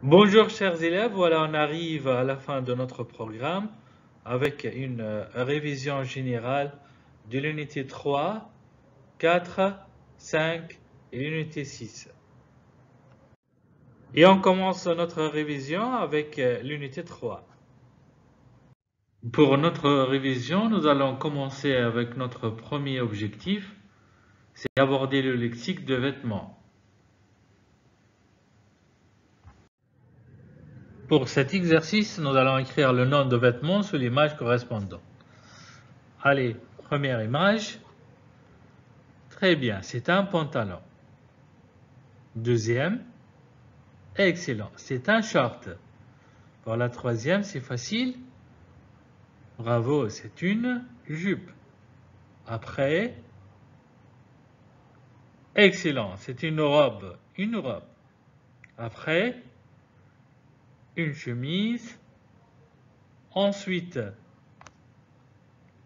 Bonjour chers élèves, voilà on arrive à la fin de notre programme avec une révision générale de l'unité 3, 4, 5 et l'unité 6. Et on commence notre révision avec l'unité 3. Pour notre révision, nous allons commencer avec notre premier objectif, c'est aborder le lexique de vêtements. Pour cet exercice, nous allons écrire le nom de vêtements sous l'image correspondante. Allez, première image. Très bien, c'est un pantalon. Deuxième, excellent, c'est un short. Pour la troisième, c'est facile. Bravo, c'est une jupe. Après, excellent, c'est une robe. Une robe. Après, une chemise. Ensuite,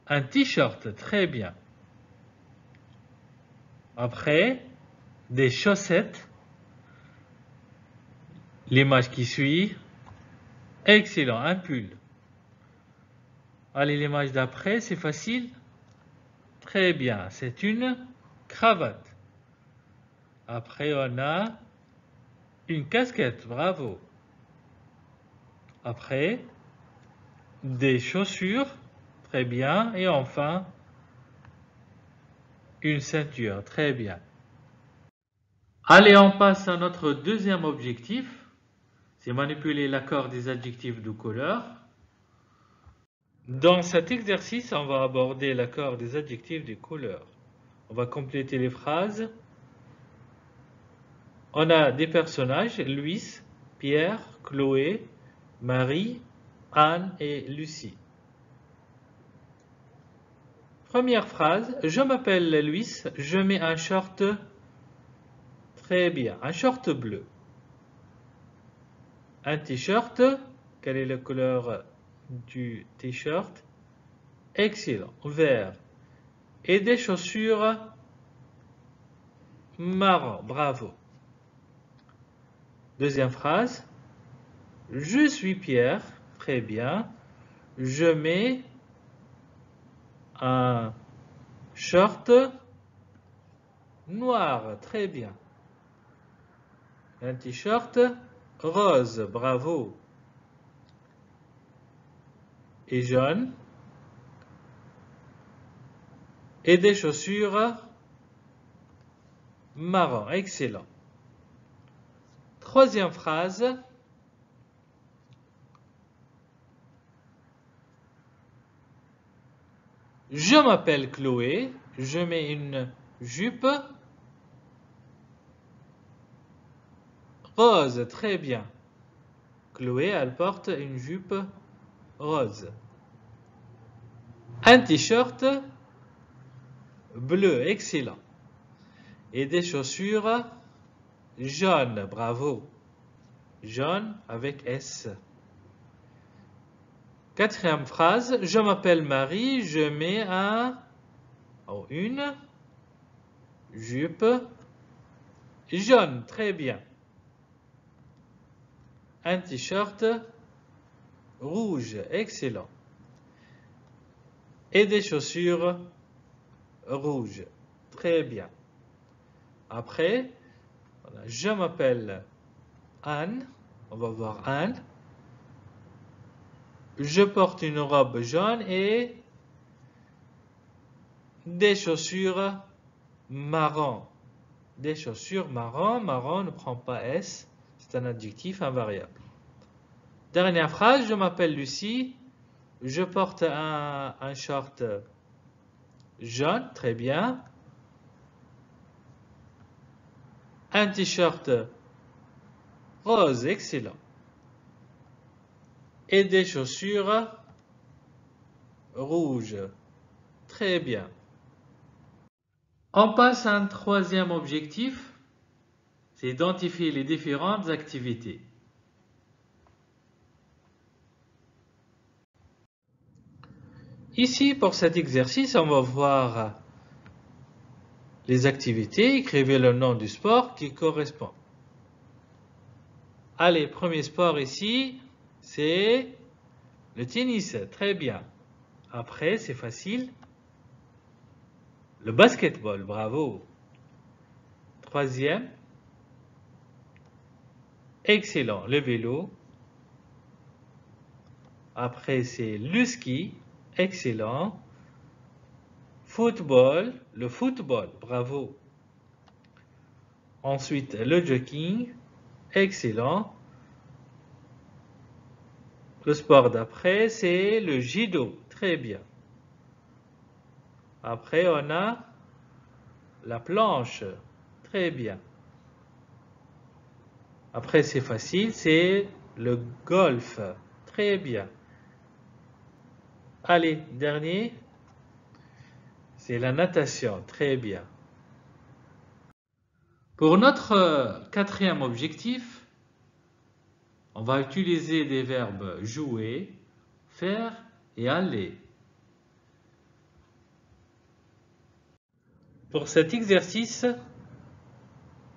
un t-shirt, très bien. Après, des chaussettes. L'image qui suit. Excellent, un pull. Allez, l'image d'après, c'est facile. Très bien, c'est une cravate. Après, on a une casquette, bravo. Après, des chaussures, très bien. Et enfin, une ceinture, très bien. Allez, on passe à notre deuxième objectif. C'est manipuler l'accord des adjectifs de couleur. Dans cet exercice, on va aborder l'accord des adjectifs de couleur. On va compléter les phrases. On a des personnages, Louis, Pierre, Chloé, Marie, Anne et Lucie. Première phrase, je m'appelle Louis, je mets un short, très bien, un short bleu. Un t-shirt, quelle est la couleur du t-shirt? Excellent, vert. Et des chaussures marron, bravo. Deuxième phrase, je suis Pierre, très bien. Je mets un short noir, très bien. Un t-shirt rose, bravo. Et jaune. Et des chaussures marron, excellent. Troisième phrase. Je m'appelle Chloé, je mets une jupe rose, très bien. Chloé, elle porte une jupe rose. Un t-shirt bleu, excellent. Et des chaussures jaunes, bravo. Jaune avec S. Quatrième phrase, je m'appelle Marie, je mets une jupe jaune, très bien. Un t-shirt rouge, excellent. Et des chaussures rouges, très bien. Après, voilà, je m'appelle Anne, on va voir Anne. Je porte une robe jaune et des chaussures marron. Des chaussures marron, marron ne prend pas S, c'est un adjectif invariable. Dernière phrase, je m'appelle Lucie, je porte un short jaune, très bien. Un t-shirt rose, excellent. Et des chaussures rouges, très bien. On passe à un troisième objectif, c'est identifier les différentes activités. Ici, pour cet exercice, on va voir les activités. Écrivez le nom du sport qui correspond. Allez, premier sport ici, c'est le tennis. Très bien. Après, c'est facile. Le basketball, bravo. Troisième. Excellent, le vélo. Après, c'est le ski. Excellent. Football, le football, bravo. Ensuite, le jogging. Excellent. Le sport d'après, c'est le judo. Très bien. Après, on a la planche. Très bien. Après, c'est facile, c'est le golf. Très bien. Allez, dernier, c'est la natation. Très bien. Pour notre quatrième objectif, on va utiliser des verbes jouer, faire et aller. Pour cet exercice,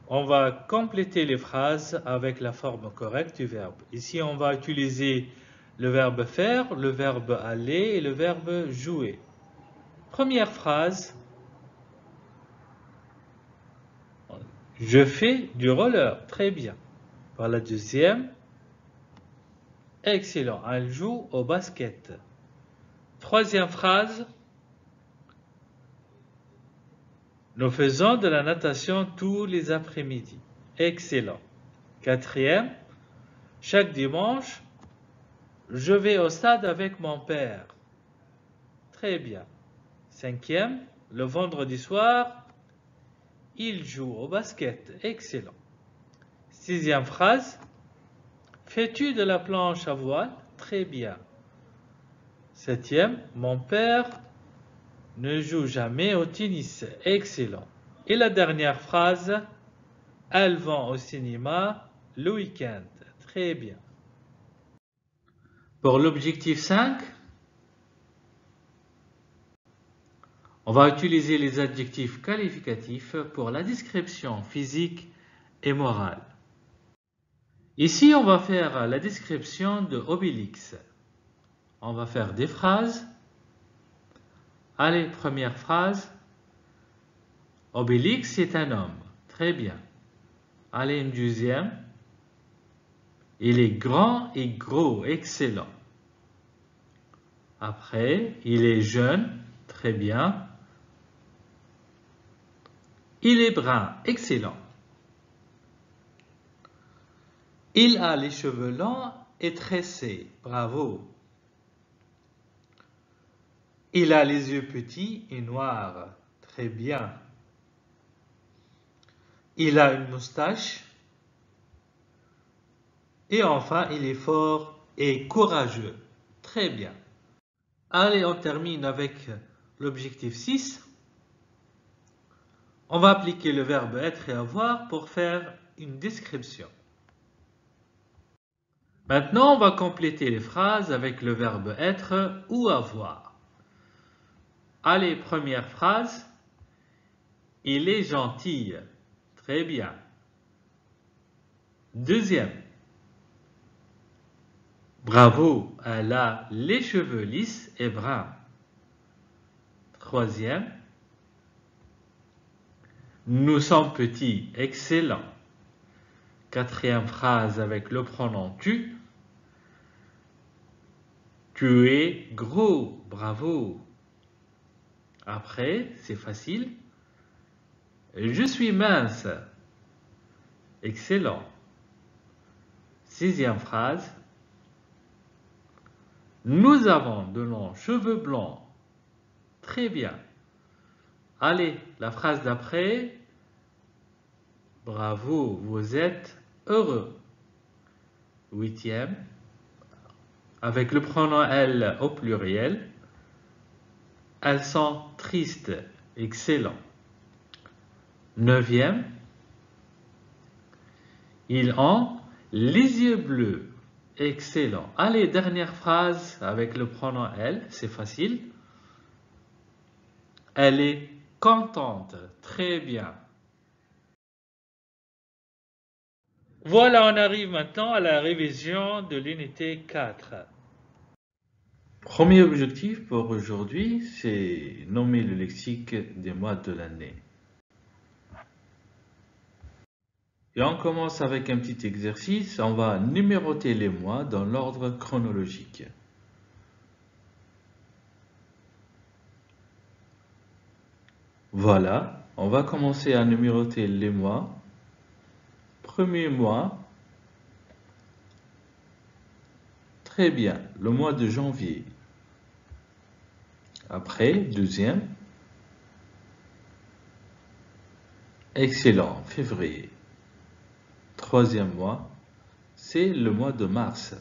on va compléter les phrases avec la forme correcte du verbe. Ici, on va utiliser le verbe faire, le verbe aller et le verbe jouer. Première phrase, je fais du roller. Très bien. Pour la deuxième, excellent, elle joue au basket. Troisième phrase, nous faisons de la natation tous les après-midi. Excellent. Quatrième, chaque dimanche, je vais au stade avec mon père. Très bien. Cinquième, le vendredi soir, il joue au basket. Excellent. Sixième phrase, fais-tu de la planche à voile? Très bien. Septième, mon père ne joue jamais au tennis. Excellent. Et la dernière phrase, elles vont au cinéma le week-end. Très bien. Pour l'objectif 5, on va utiliser les adjectifs qualificatifs pour la description physique et morale. Ici, on va faire la description de Obélix. On va faire des phrases. Allez, première phrase. Obélix est un homme. Très bien. Allez, une deuxième. Il est grand et gros. Excellent. Après, il est jeune. Très bien. Il est brun. Excellent. Il a les cheveux longs et tressés. Bravo. Il a les yeux petits et noirs. Très bien. Il a une moustache. Et enfin, il est fort et courageux. Très bien. Allez, on termine avec l'objectif 6. On va appliquer le verbe être et avoir pour faire une description. Maintenant, on va compléter les phrases avec le verbe être ou avoir. Allez, première phrase. Il est gentil. Très bien. Deuxième. Bravo, elle a les cheveux lisses et bruns. Troisième. Nous sommes petits. Excellent. Quatrième phrase avec le pronom tu. Tu es gros. Bravo. Après, c'est facile. Je suis mince. Excellent. Sixième phrase. Nous avons de longs cheveux blancs. Très bien. Allez, la phrase d'après. Bravo, vous êtes heureux. Huitième. Avec le pronom elle au pluriel. Elles sont tristes. Excellent. Neuvième. Ils ont les yeux bleus. Excellent. Allez, dernière phrase avec le pronom elle, c'est facile. Elle est contente. Très bien. Voilà, on arrive maintenant à la révision de l'unité 4. Premier objectif pour aujourd'hui, c'est nommer le lexique des mois de l'année. Et on commence avec un petit exercice. On va numéroter les mois dans l'ordre chronologique. Voilà, on va commencer à numéroter les mois. Premier mois, très bien, le mois de janvier. Après, deuxième, excellent, février. Troisième mois, c'est le mois de mars.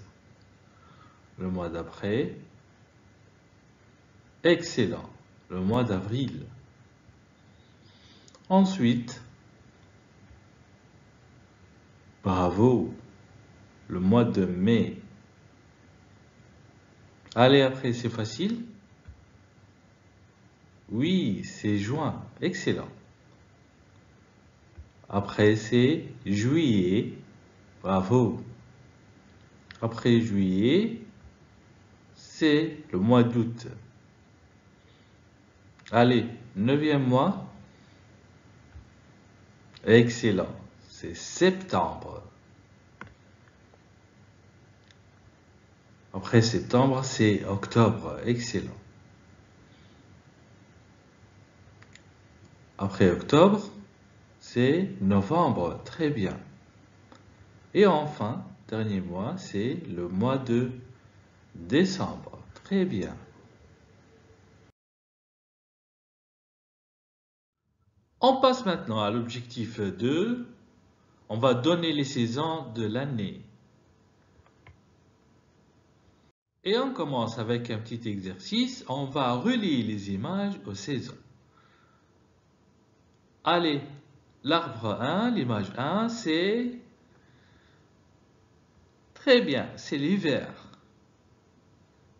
Le mois d'après, excellent, le mois d'avril. Ensuite, bravo, le mois de mai. Allez, après, c'est facile. Oui, c'est juin, excellent. Après, c'est juillet, bravo. Après juillet, c'est le mois d'août. Allez, neuvième mois. Excellent, c'est septembre. Après septembre, c'est octobre. Excellent. Après octobre, c'est novembre. Très bien. Et enfin, dernier mois, c'est le mois de décembre. Très bien. On passe maintenant à l'objectif 2. On va donner les saisons de l'année. Et on commence avec un petit exercice. On va relier les images aux saisons. Allez, l'arbre 1, l'image 1, c'est... Très bien, c'est l'hiver.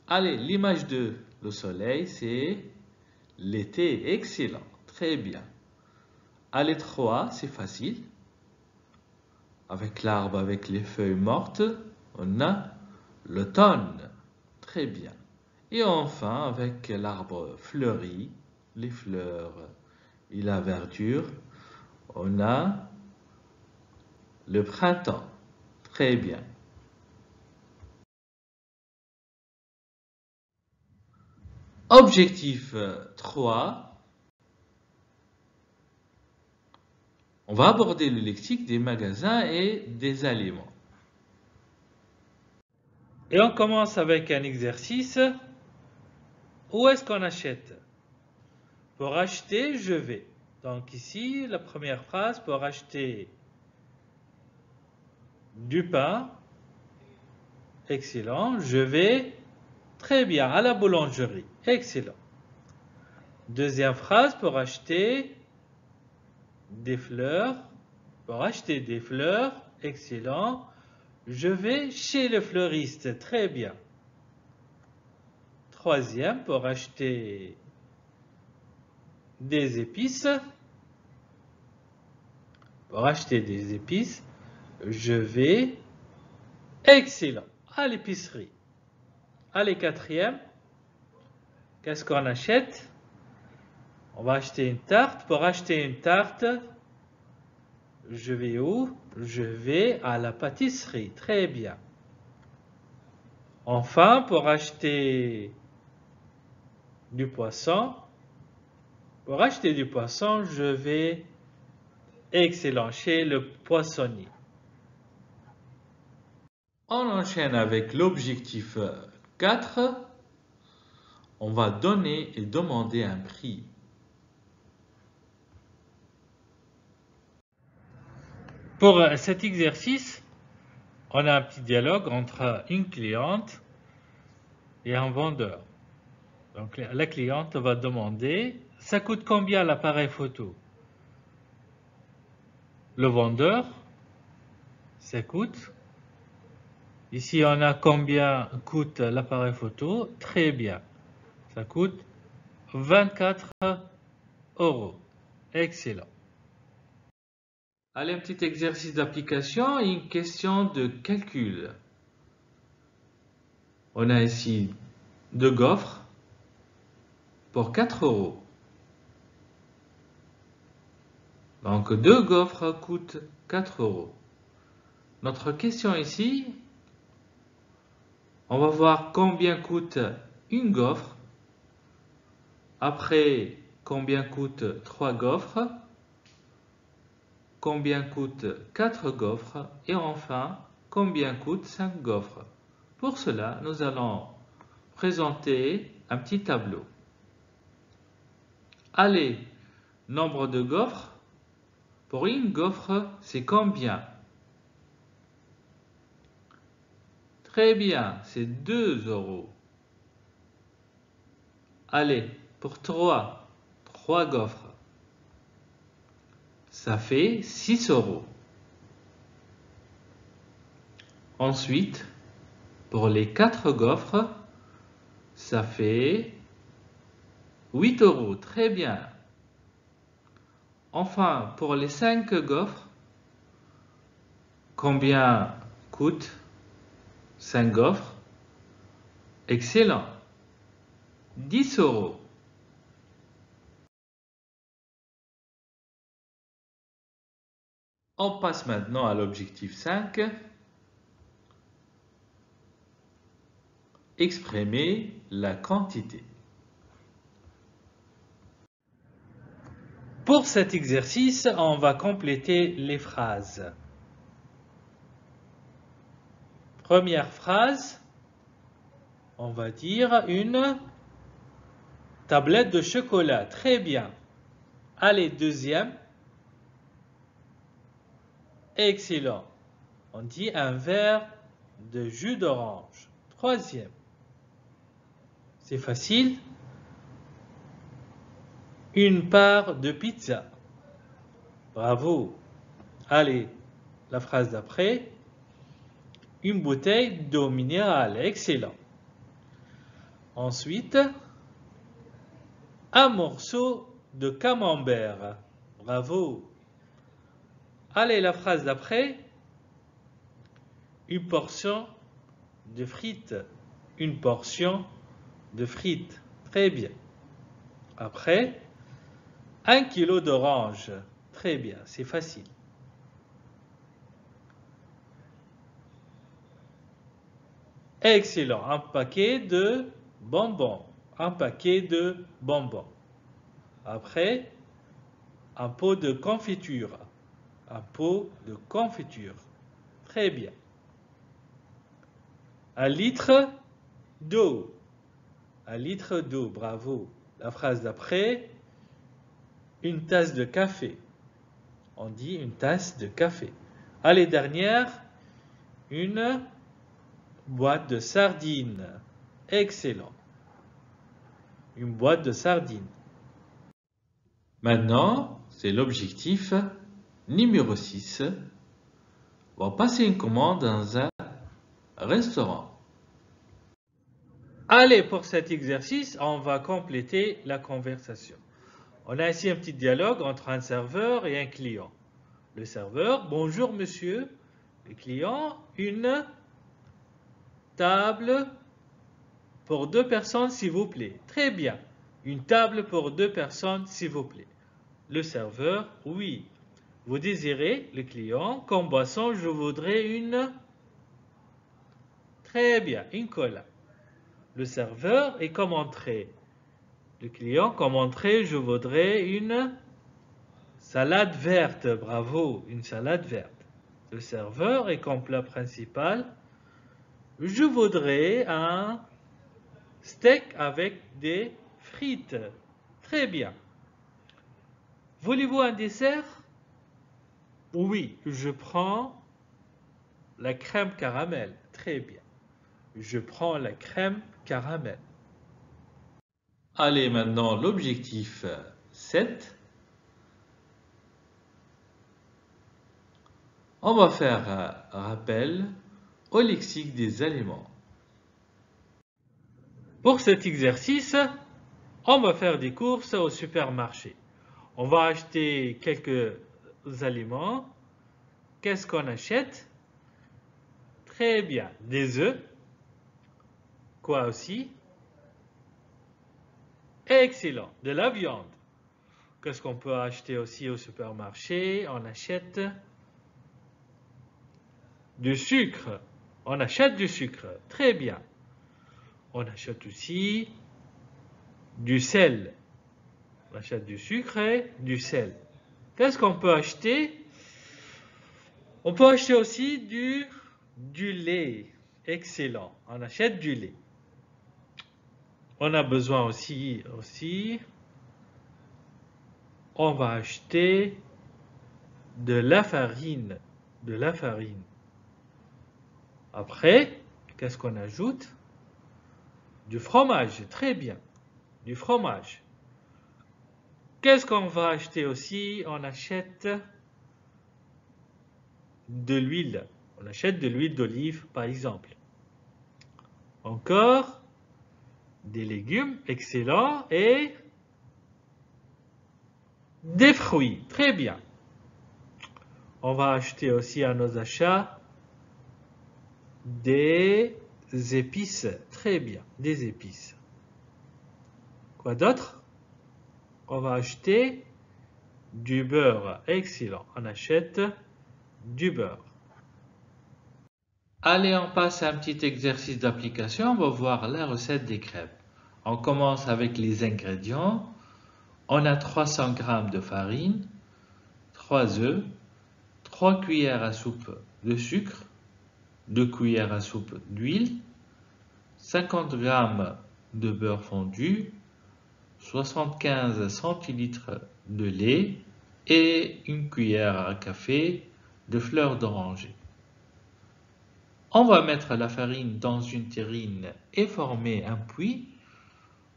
Allez, l'image 2, le soleil, c'est l'été. Excellent, très bien. Allez, 3, c'est facile. Avec l'arbre, avec les feuilles mortes, on a l'automne. Très bien. Et enfin, avec l'arbre fleuri, les fleurs et la verdure, on a le printemps. Très bien. Objectif 3. On va aborder le lexique des magasins et des aliments. Et on commence avec un exercice. Où est-ce qu'on achète? Pour acheter, je vais. Donc ici, la première phrase, pour acheter du pain, excellent, je vais très bien à la boulangerie, excellent. Deuxième phrase, pour acheter des fleurs, excellent, je vais chez le fleuriste, très bien. Troisième, pour acheter des épices, je vais, excellent, à l'épicerie. Allez, quatrième, qu'est-ce qu'on achète? On va acheter une tarte. Pour acheter une tarte, je vais où? Je vais à la pâtisserie. Très bien. Enfin, pour acheter du poisson, je vais, excellent, chez le poissonnier. On enchaîne avec l'objectif 4. On va donner et demander un prix. Pour cet exercice, on a un petit dialogue entre une cliente et un vendeur. Donc la cliente va demander, ça coûte combien l'appareil photo? Le vendeur, ça coûte. Ici, on a combien coûte l'appareil photo? Très bien. Ça coûte 24 €. Excellent. Allez, un petit exercice d'application et une question de calcul. On a ici 2 gaufres pour 4 euros. Donc 2 gaufres coûtent 4 euros. Notre question ici, on va voir combien coûte une gaufre. Après, combien coûte 3 gaufres. Combien coûte 4 gaufres. Et enfin, combien coûte 5 gaufres. Pour cela, nous allons présenter un petit tableau. Allez, nombre de gaufres. Pour une gaufre, c'est combien? Très bien, c'est 2 euros. Allez, pour 3 gaufres, ça fait 6 euros. Ensuite, pour les 4 gaufres, ça fait 8 euros. Très bien. Enfin, pour les 5 gaufres, combien coûte 5 gaufres? Excellent. 10 euros. On passe maintenant à l'objectif 5. Exprimer la quantité. Pour cet exercice, on va compléter les phrases. Première phrase, on va dire une tablette de chocolat. Très bien. Allez, deuxième. Excellent. On dit un verre de jus d'orange. Troisième. C'est facile. Une part de pizza. Bravo. Allez, la phrase d'après. Une bouteille d'eau minérale. Excellent. Ensuite, un morceau de camembert. Bravo. Allez, la phrase d'après. Une portion de frites. Une portion de frites. Très bien. Après, 1 kilo d'orange. Très bien, c'est facile. Excellent. Un paquet de bonbons. Un paquet de bonbons. Après, un pot de confiture. Un pot de confiture. Très bien. 1 litre d'eau. 1 litre d'eau. Bravo. La phrase d'après. Une tasse de café. On dit une tasse de café. Allez, dernière. Une boîte de sardines. Excellent. Une boîte de sardines. Maintenant, c'est l'objectif numéro 6. On va passer une commande dans un restaurant. Allez, pour cet exercice, on va compléter la conversation. On a ici un petit dialogue entre un serveur et un client. Le serveur, bonjour monsieur. Le client, une table pour 2 personnes, s'il vous plaît. Très bien. Une table pour 2 personnes, s'il vous plaît. Le serveur, oui. Vous désirez, le client, comme boisson, je voudrais une... Très bien, une cola. Le serveur est comme entrée. Le client, comme entrée, je voudrais une salade verte. Bravo, une salade verte. Le serveur est comme plat principal. Je voudrais un steak avec des frites. Très bien. Voulez-vous un dessert? Oui, je prends la crème caramel. Très bien. Je prends la crème caramel. Allez, maintenant l'objectif 7. On va faire un rappel au lexique des aliments. Pour cet exercice, on va faire des courses au supermarché. On va acheter quelques aliments. qu'est-ce qu'on achète? Très bien, des œufs. Quoi aussi? Excellent, de la viande. Qu'est-ce qu'on peut acheter aussi au supermarché? On achète du sucre. On achète du sucre. Très bien. On achète aussi du sel. On achète du sucre et du sel. Qu'est-ce qu'on peut acheter? On peut acheter aussi du lait. Excellent. On achète du lait. On a besoin aussi, on va acheter de la farine. De la farine. Après, qu'est-ce qu'on ajoute? Du fromage. Très bien. Du fromage. Qu'est-ce qu'on va acheter aussi? On achète de l'huile. On achète de l'huile d'olive, par exemple. Encore des légumes, excellent, et des fruits, très bien. On va acheter aussi à nos achats des épices, très bien, des épices. Quoi d'autre? On va acheter du beurre, excellent. On achète du beurre. Allez, on passe à un petit exercice d'application. On va voir la recette des crêpes. On commence avec les ingrédients. On a 300 g de farine, 3 œufs, 3 cuillères à soupe de sucre, 2 cuillères à soupe d'huile, 50 g de beurre fondu, 75 centilitres de lait et une cuillère à café de fleur d'oranger. On va mettre la farine dans une terrine et former un puits.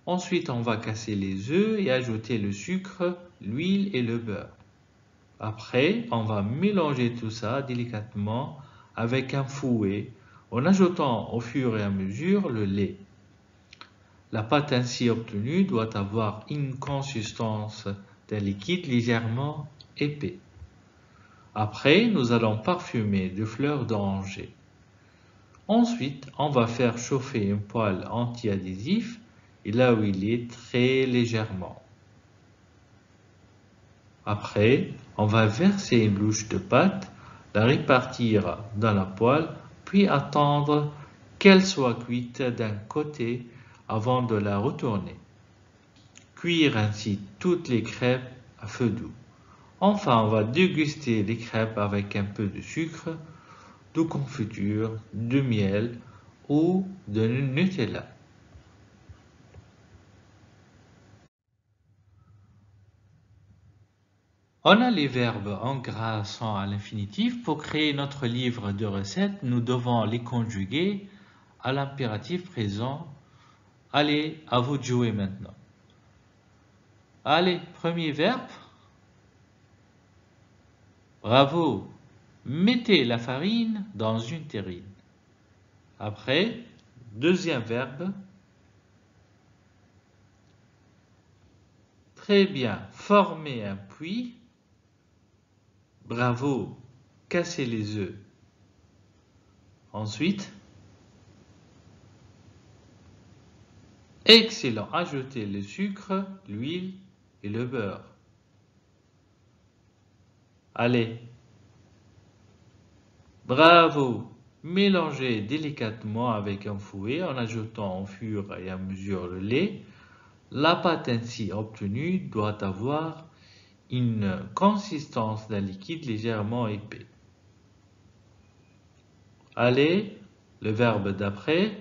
Ensuite, on va casser les œufs et ajouter le sucre, l'huile et le beurre. Après, on va mélanger tout ça délicatement avec un fouet en ajoutant au fur et à mesure le lait. La pâte ainsi obtenue doit avoir une consistance d'un liquide légèrement épais. Après, nous allons parfumer de fleurs d'oranger. Ensuite, on va faire chauffer une poêle anti-adhésif et là où il est très légèrement. Après, on va verser une louche de pâte, la répartir dans la poêle, puis attendre qu'elle soit cuite d'un côté avant de la retourner. Cuire ainsi toutes les crêpes à feu doux. Enfin, on va déguster les crêpes avec un peu de sucre, de confiture, de miel ou de Nutella. On a les verbes en gras sont à l'infinitif. Pour créer notre livre de recettes, nous devons les conjuguer à l'impératif présent. Allez, à vous de jouer maintenant. Allez, premier verbe. Bravo. Mettez la farine dans une terrine. Après, deuxième verbe. Très bien. Formez un puits. Bravo. Cassez les œufs. Ensuite, excellent. Ajoutez le sucre, l'huile et le beurre. Allez. Bravo. Mélangez délicatement avec un fouet en ajoutant au fur et à mesure le lait. La pâte ainsi obtenue doit avoir une consistance d'un liquide légèrement épais. Allez, le verbe d'après.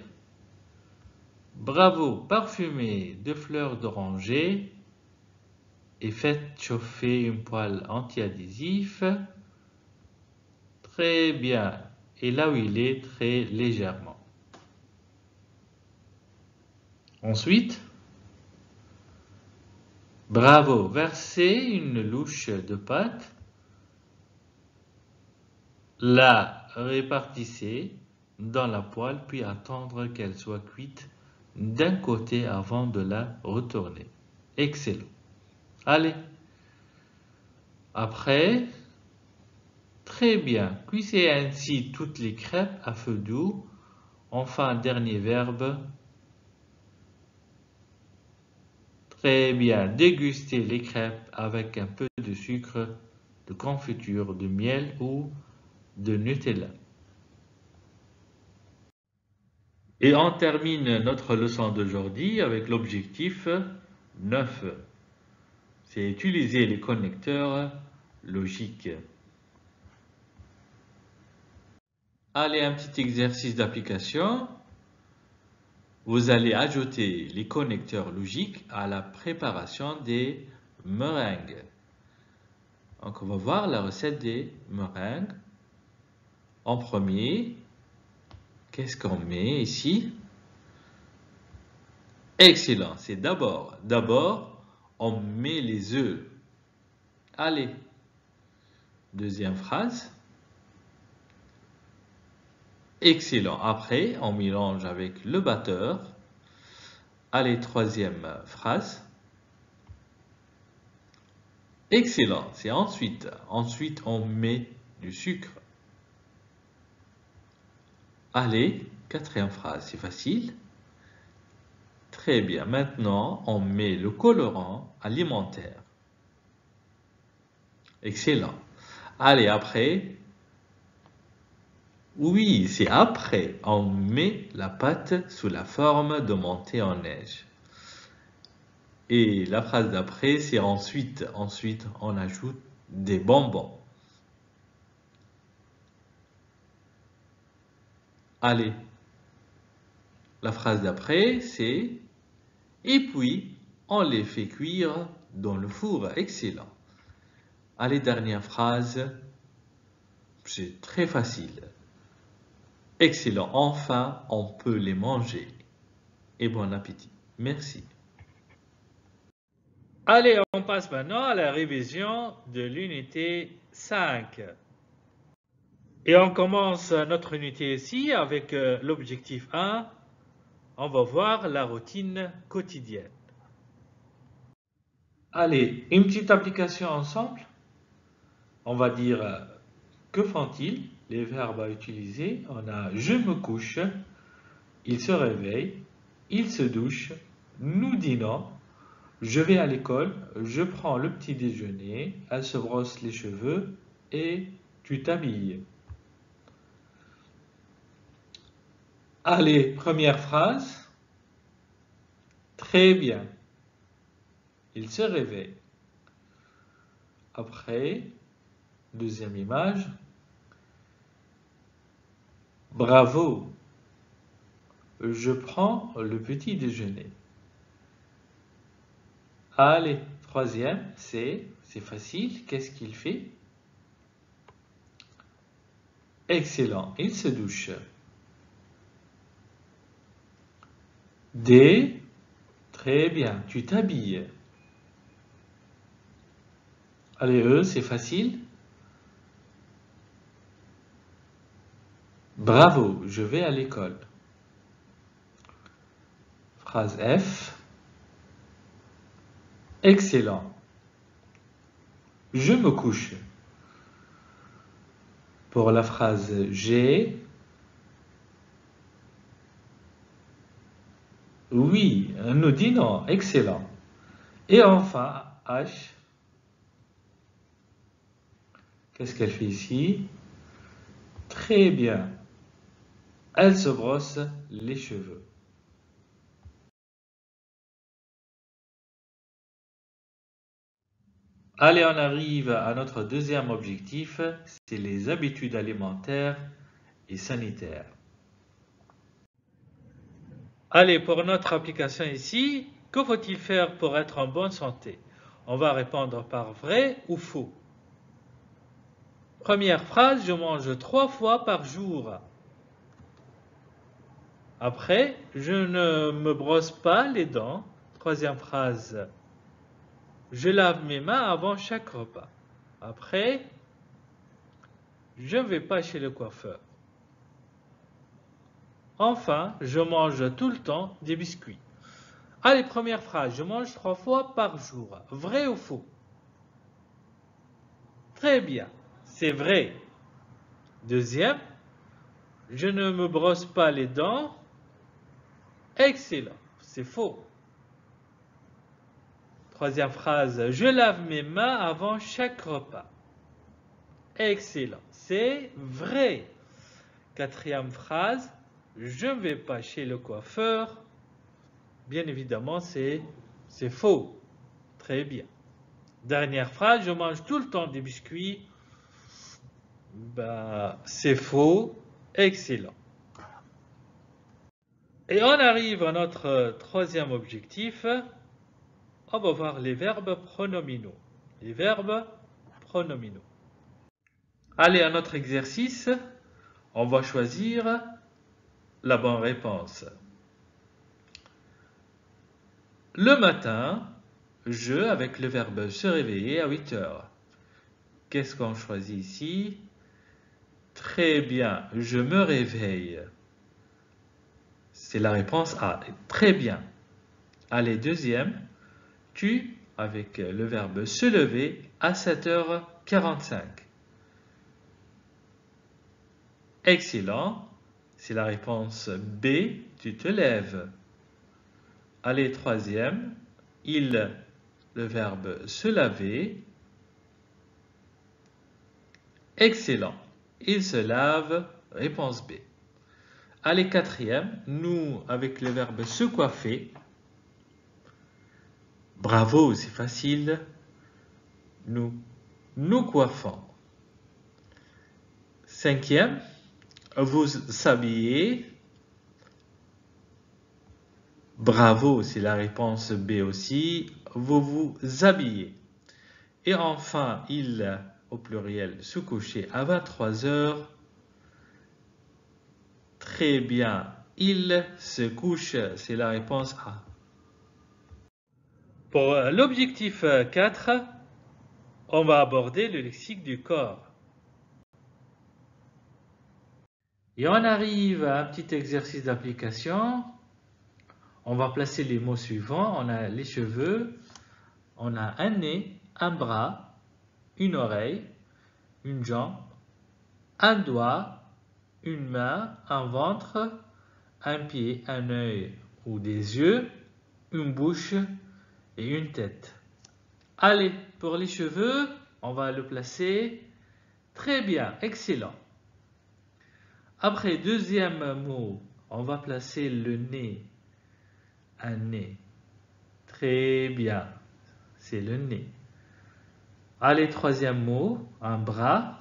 Bravo, parfumez de fleurs d'oranger et faites chauffer une poêle anti-adhésif. Très bien. Et là où il est, très légèrement. Ensuite, bravo, versez une louche de pâte. La répartissez dans la poêle, puis attendre qu'elle soit cuite d'un côté avant de la retourner. Excellent. Allez. Après, Très bien. Cuisez ainsi toutes les crêpes à feu doux. Enfin, dernier verbe. Très bien. Dégustez les crêpes avec un peu de sucre, de confiture, de miel ou de Nutella. Et on termine notre leçon d'aujourd'hui avec l'objectif 9. C'est utiliser les connecteurs logiques. Allez, un petit exercice d'application. Vous allez ajouter les connecteurs logiques à la préparation des meringues. Donc, on va voir la recette des meringues. En premier, qu'est-ce qu'on met ici? Excellent, c'est d'abord, on met les œufs. Allez, deuxième phrase. Excellent, après, on mélange avec le batteur. Allez, troisième phrase. Excellent, c'est ensuite. Ensuite, on met du sucre. Allez, quatrième phrase, c'est facile. Très bien, maintenant, on met le colorant alimentaire. Excellent. Allez, après. Oui, c'est après. On met la pâte sous la forme de montée en neige. Et la phrase d'après, c'est ensuite. Ensuite, on ajoute des bonbons. Allez. La phrase d'après, c'est et puis, on les fait cuire dans le four. Excellent. Allez, dernière phrase. C'est très facile. Excellent. Enfin, on peut les manger. Et bon appétit. Merci. Allez, on passe maintenant à la révision de l'unité 5. Et on commence notre unité ici avec l'objectif 1. On va voir la routine quotidienne. Allez, une petite application ensemble. On va dire que font-ils? Les verbes à utiliser. On a je me couche, il se réveille, il se douche, nous dînons, je vais à l'école, je prends le petit déjeuner, elle se brosse les cheveux et tu t'habilles. Allez, première phrase. Très bien. Il se réveille. Après, deuxième image. Bravo. Je prends le petit déjeuner. Allez, troisième, c'est facile. Qu'est-ce qu'il fait? Excellent, il se douche. D, très bien, tu t'habilles. Allez, E, c'est facile. Bravo, je vais à l'école. Phrase F. Excellent. Je me couche. Pour la phrase G. Oui, nous dînons. Excellent. Et enfin, H. Qu'est-ce qu'elle fait ici? Très bien. Elle se brosse les cheveux. Allez, on arrive à notre deuxième objectif, c'est les habitudes alimentaires et sanitaires. Allez, pour notre application ici, que faut-il faire pour être en bonne santé? On va répondre par vrai ou faux. Première phrase, je mange 3 fois par jour. Après, je ne me brosse pas les dents. Troisième phrase, je lave mes mains avant chaque repas. Après, je ne vais pas chez le coiffeur. Enfin, je mange tout le temps des biscuits. Allez, première phrase, je mange 3 fois par jour. Vrai ou faux? Très bien, c'est vrai. Deuxième, je ne me brosse pas les dents. Excellent, c'est faux. Troisième phrase, je lave mes mains avant chaque repas. Excellent, c'est vrai. Quatrième phrase, je ne vais pas chez le coiffeur. Bien évidemment, c'est faux. Très bien. Dernière phrase, je mange tout le temps des biscuits. C'est faux. Excellent. Et on arrive à notre troisième objectif. On va voir les verbes pronominaux. Les verbes pronominaux. Allez, à notre exercice, on va choisir la bonne réponse. Le matin, je avec le verbe se réveiller à 8 heures. Qu'est-ce qu'on choisit ici? Très bien, je me réveille. C'est la réponse A. Très bien. Allez, deuxième, tu avec le verbe se lever à 7h45. Excellent. C'est la réponse B, tu te lèves. Allez, troisième, il, le verbe se laver. Excellent. Il se lave, réponse B. Allez, quatrième, nous avec le verbe se coiffer. Bravo, c'est facile. Nous coiffons. Cinquième, vous s'habillez. Bravo, c'est la réponse B aussi. Vous vous habillez. Et enfin, il, au pluriel, se coucher à 23 heures. Très bien. Il se couche, c'est la réponse A. Pour l'objectif 4, on va aborder le lexique du corps. Et on arrive à un petit exercice d'application. On va placer les mots suivants. On a les cheveux, on a un nez, un bras, une oreille, une jambe, un doigt, une main, un ventre, un pied, un œil ou des yeux, une bouche et une tête. Allez, pour les cheveux, on va le placer. Très bien, excellent. Après, deuxième mot, on va placer le nez. Un nez. Très bien, c'est le nez. Allez, troisième mot, un bras.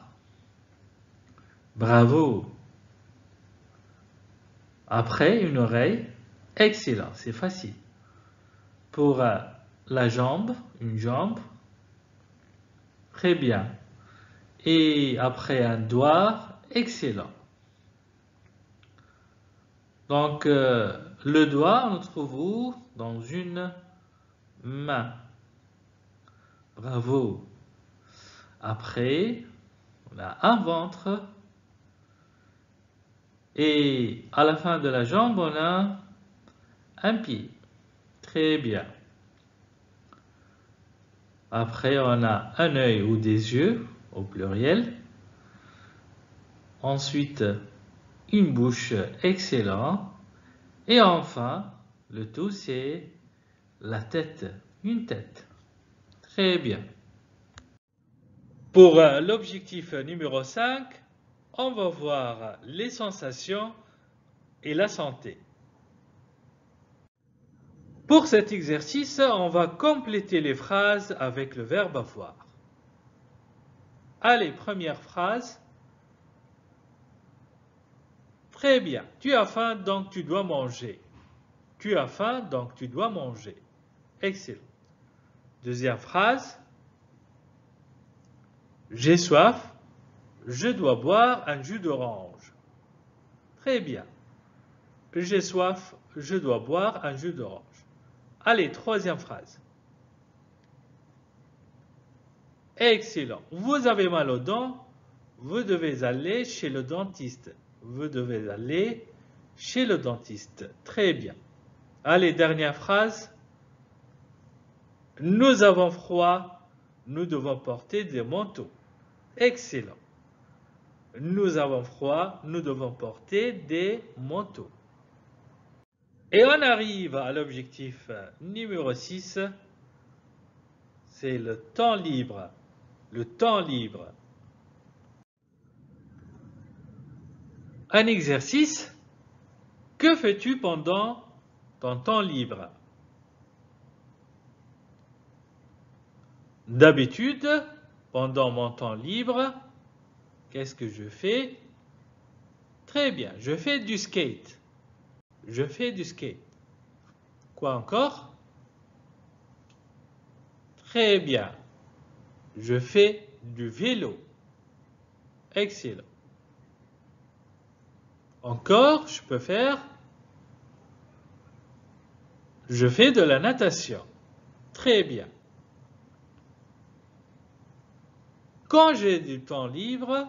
Bravo. Après, une oreille. Excellent, c'est facile. Pour la jambe, une jambe. Très bien. Et après, un doigt. Excellent. Donc, le doigt, on le trouve où? Dans une main. Bravo. Après, on a un ventre. Et à la fin de la jambe, on a un pied. Très bien. Après, on a un œil ou des yeux, au pluriel. Ensuite, une bouche, excellent. Et enfin, le tout, c'est la tête, une tête. Très bien. Pour l'objectif numéro 5, on va voir les sensations et la santé. Pour cet exercice, on va compléter les phrases avec le verbe avoir. Allez, première phrase. Très bien. Tu as faim, donc tu dois manger. Tu as faim, donc tu dois manger. Excellent. Deuxième phrase. J'ai soif, je dois boire un jus d'orange. Très bien. J'ai soif, je dois boire un jus d'orange. Allez, troisième phrase. Excellent. Vous avez mal aux dents, vous devez aller chez le dentiste. Vous devez aller chez le dentiste. Très bien. Allez, dernière phrase. Nous avons froid, nous devons porter des manteaux. Excellent. Nous avons froid, nous devons porter des manteaux. Et on arrive à l'objectif numéro 6, c'est le temps libre. Le temps libre. Un exercice, que fais-tu pendant ton temps libre? D'habitude, pendant mon temps libre, qu'est-ce que je fais? Très bien, je fais du skate. Je fais du skate. Quoi encore? Très bien, je fais du vélo. Excellent. Encore, je peux faire, je fais de la natation. Très bien. Quand j'ai du temps libre,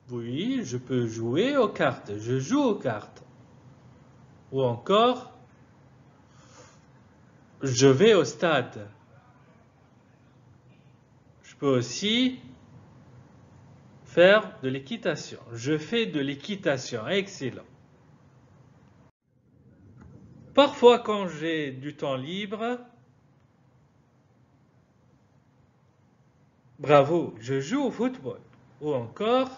oui, je peux jouer aux cartes. Je joue aux cartes. Ou encore, je vais au stade. Je peux aussi faire de l'équitation. Je fais de l'équitation. Excellent. Parfois, quand j'ai du temps libre, bravo, je joue au football. Ou encore,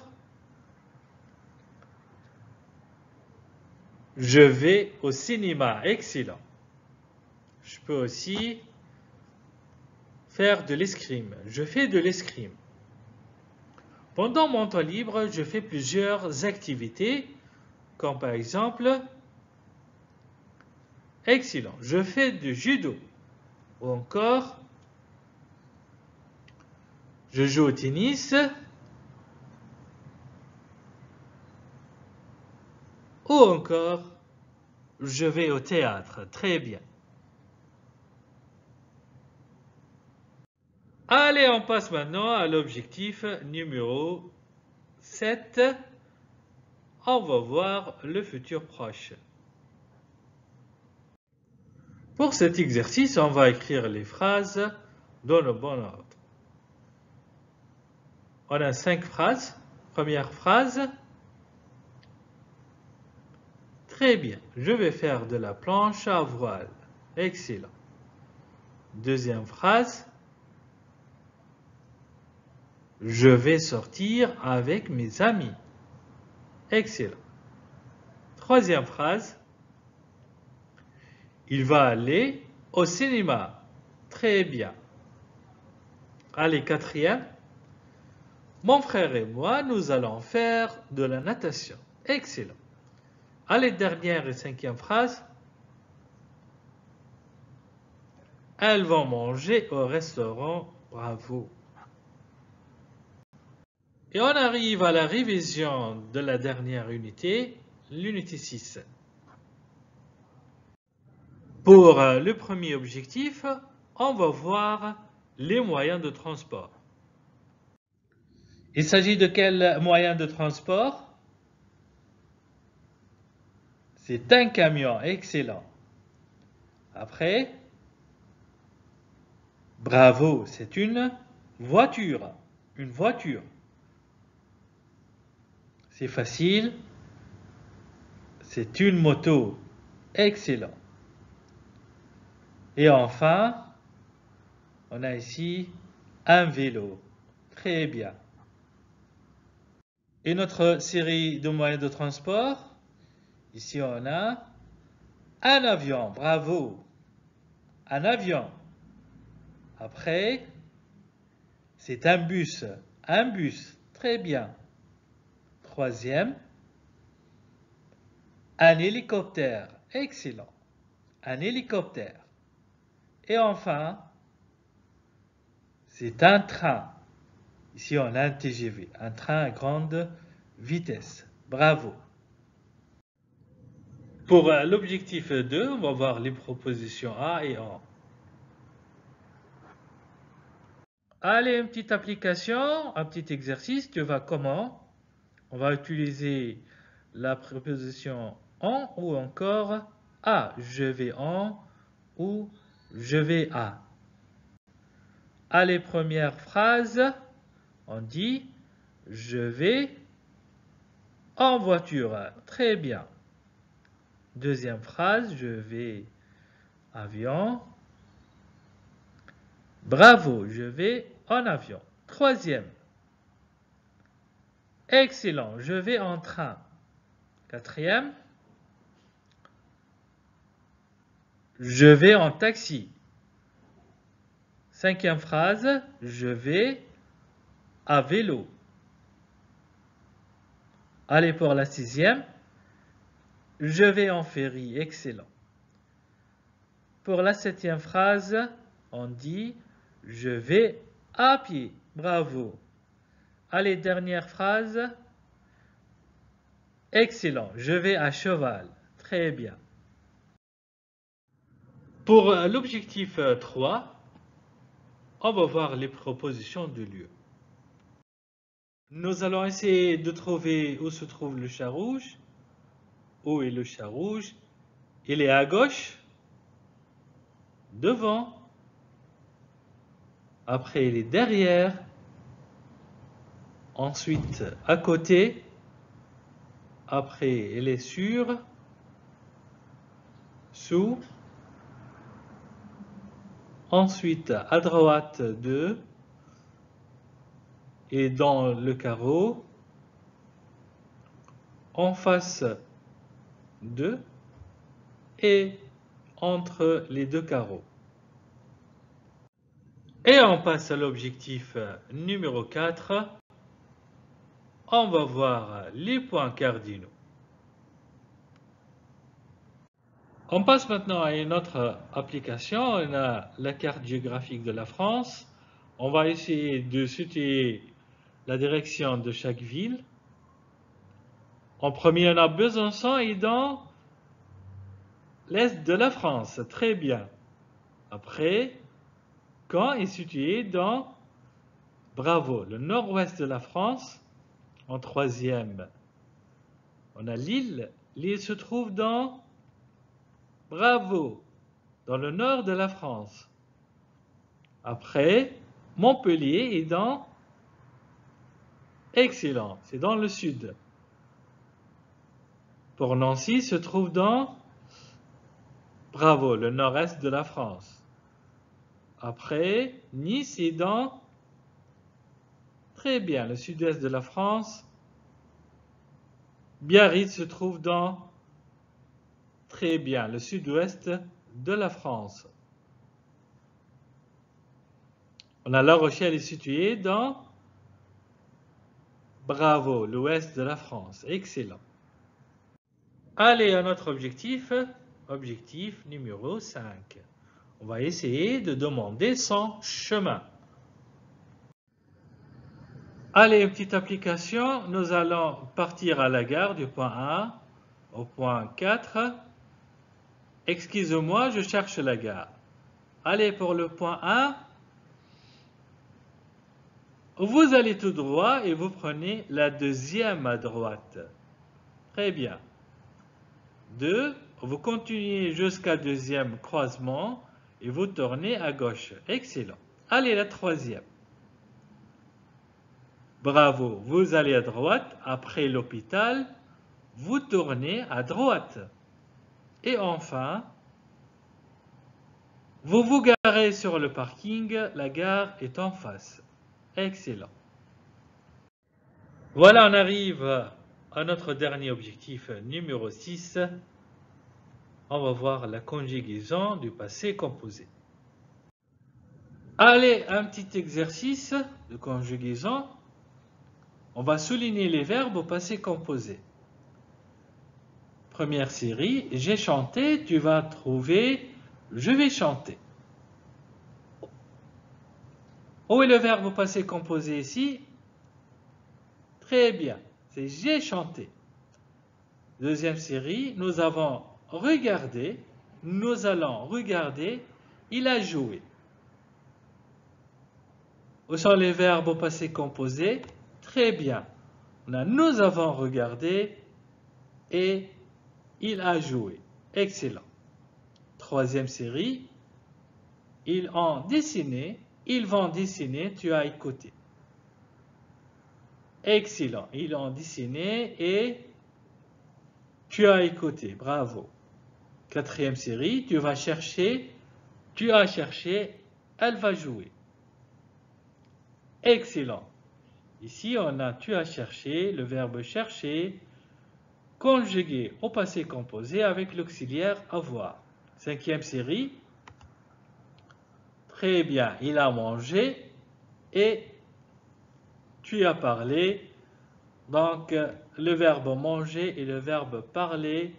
je vais au cinéma. Excellent. Je peux aussi faire de l'escrime. Je fais de l'escrime. Pendant mon temps libre, je fais plusieurs activités, comme par exemple, excellent, je fais du judo. Ou encore, je joue au tennis. Ou encore, je vais au théâtre. Très bien. Allez, on passe maintenant à l'objectif numéro 7. On va voir le futur proche. Pour cet exercice, on va écrire les phrases dans le bon ordre. On a 5 phrases. Première phrase. Très bien, je vais faire de la planche à voile. Excellent. Deuxième phrase. Je vais sortir avec mes amis. Excellent. Troisième phrase. Il va aller au cinéma. Très bien. Allez, quatrième. Mon frère et moi, nous allons faire de la natation. Excellent. Allez, dernière et cinquième phrase. Elles vont manger au restaurant. Bravo. Et on arrive à la révision de la dernière unité, l'unité 6. Pour le premier objectif, on va voir les moyens de transport. Il s'agit de quel moyen de transport? C'est un camion, excellent. Après, bravo, c'est une voiture. Une voiture. C'est facile. C'est une moto. Excellent. Et enfin, on a ici un vélo. Très bien. Et notre série de moyens de transport, ici on a un avion. Bravo. Un avion. Après, c'est un bus. Un bus. Très bien. Troisième, un hélicoptère. Excellent. Un hélicoptère. Et enfin, c'est un train. Ici, on a un TGV, un train à grande vitesse. Bravo. Pour l'objectif 2, on va voir les propositions A et A. Allez, une petite application, un petit exercice. Tu vas comment? On va utiliser la préposition en ou encore à. Je vais en ou je vais à. Allez, première phrase, on dit je vais en voiture. Très bien. Deuxième phrase, je vais avion. Bravo, je vais en avion. Troisième. Excellent, je vais en train. Quatrième. Je vais en taxi. Cinquième phrase, je vais à vélo. Allez pour la sixième. Je vais en ferry. Excellent. Pour la septième phrase, on dit je vais à pied. Bravo. Allez, dernière phrase. Excellent. Je vais à cheval. Très bien. Pour l'objectif 3, on va voir les propositions de lieu. Nous allons essayer de trouver où se trouve le chat rouge. Où est le chat rouge? Il est à gauche, devant. Après, il est derrière. Ensuite, à côté. Après, il est sur, sous. Ensuite, à droite de, et dans le carreau. En face de, et entre les deux carreaux. Et on passe à l'objectif numéro 4. On va voir les points cardinaux. On passe maintenant à une autre application. On a la carte géographique de la France. On va essayer de situer la direction de chaque ville. En premier, on a Besançon et dans l'est de la France. Très bien. Après, Caen est situé dans, bravo, le nord-ouest de la France. En troisième, on a Lille. Lille se trouve dans, bravo, dans le nord de la France. Après, Montpellier est dans, excellent, c'est dans le sud. Pour Nancy se trouve dans, bravo, le nord-est de la France. Après, Nice est dans, très bien, le sud-est de la France. Biarritz se trouve dans, très bien, le sud-ouest de la France. On a La Rochelle est située dans, bravo, l'ouest de la France. Excellent. Allez à notre objectif, objectif numéro 5. On va essayer de demander son chemin. Allez, une petite application. Nous allons partir à la gare du point A au point 4. Excusez-moi, je cherche la gare. Allez pour le point A. Vous allez tout droit et vous prenez la deuxième à droite. Très bien. 2, vous continuez jusqu'à deuxième croisement et vous tournez à gauche. Excellent. Allez, la troisième. Bravo, vous allez à droite, après l'hôpital, vous tournez à droite. Et enfin, vous vous garez sur le parking, la gare est en face. Excellent. Voilà, on arrive à notre dernier objectif numéro 6. On va voir la conjugaison du passé composé. Allez, un petit exercice de conjugaison. On va souligner les verbes au passé composé. Première série, j'ai chanté, tu vas trouver je vais chanter. Où est le verbe au passé composé ici? Très bien, c'est j'ai chanté. Deuxième série, nous avons regardé, nous allons regarder, il a joué. Où sont les verbes au passé composé? Très bien. On a nous avons regardé et il a joué. Excellent. Troisième série, ils ont dessiné, ils vont dessiner, tu as écouté. Excellent. Ils l'ont dessiné et tu as écouté. Bravo. Quatrième série, tu as cherché, elle va jouer. Excellent. Ici, on a tu as cherché, le verbe chercher, conjugué au passé composé avec l'auxiliaire avoir. Cinquième série. Très bien, il a mangé et tu as parlé. Donc, le verbe manger et le verbe parler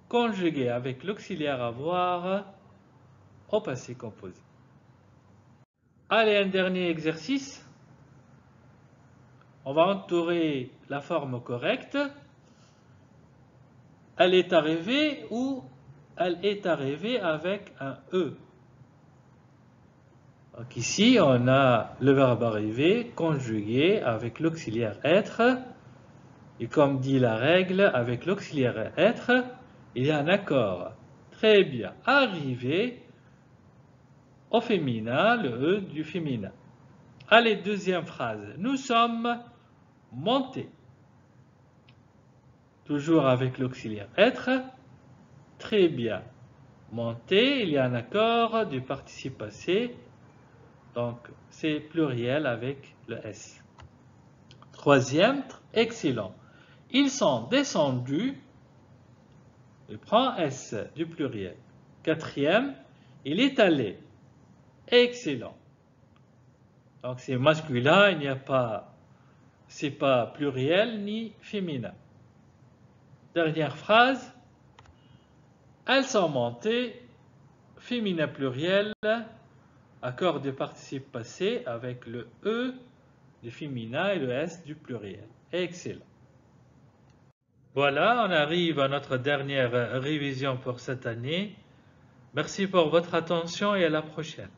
conjugué avec l'auxiliaire avoir au passé composé. Allez, un dernier exercice. On va entourer la forme correcte. Elle est arrivée ou elle est arrivée avec un E. Donc ici, on a le verbe arriver conjugué avec l'auxiliaire être. Et comme dit la règle, avec l'auxiliaire être, il y a un accord. Très bien. Arriver au féminin, le E du féminin. Allez, deuxième phrase. Nous sommes montés. Toujours avec l'auxiliaire être. Très bien. Monter, il y a un accord du participe passé. Donc, c'est pluriel avec le S. Troisième, excellent. Ils sont descendus. Il prend S du pluriel. Quatrième, il est allé. Excellent. Donc, c'est masculin, il n'y a pas, c'est pas pluriel ni féminin. Dernière phrase. Elles sont montées, féminin pluriel, accord du participe passé avec le E du féminin et le S du pluriel. Excellent. Voilà, on arrive à notre dernière révision pour cette année. Merci pour votre attention et à la prochaine.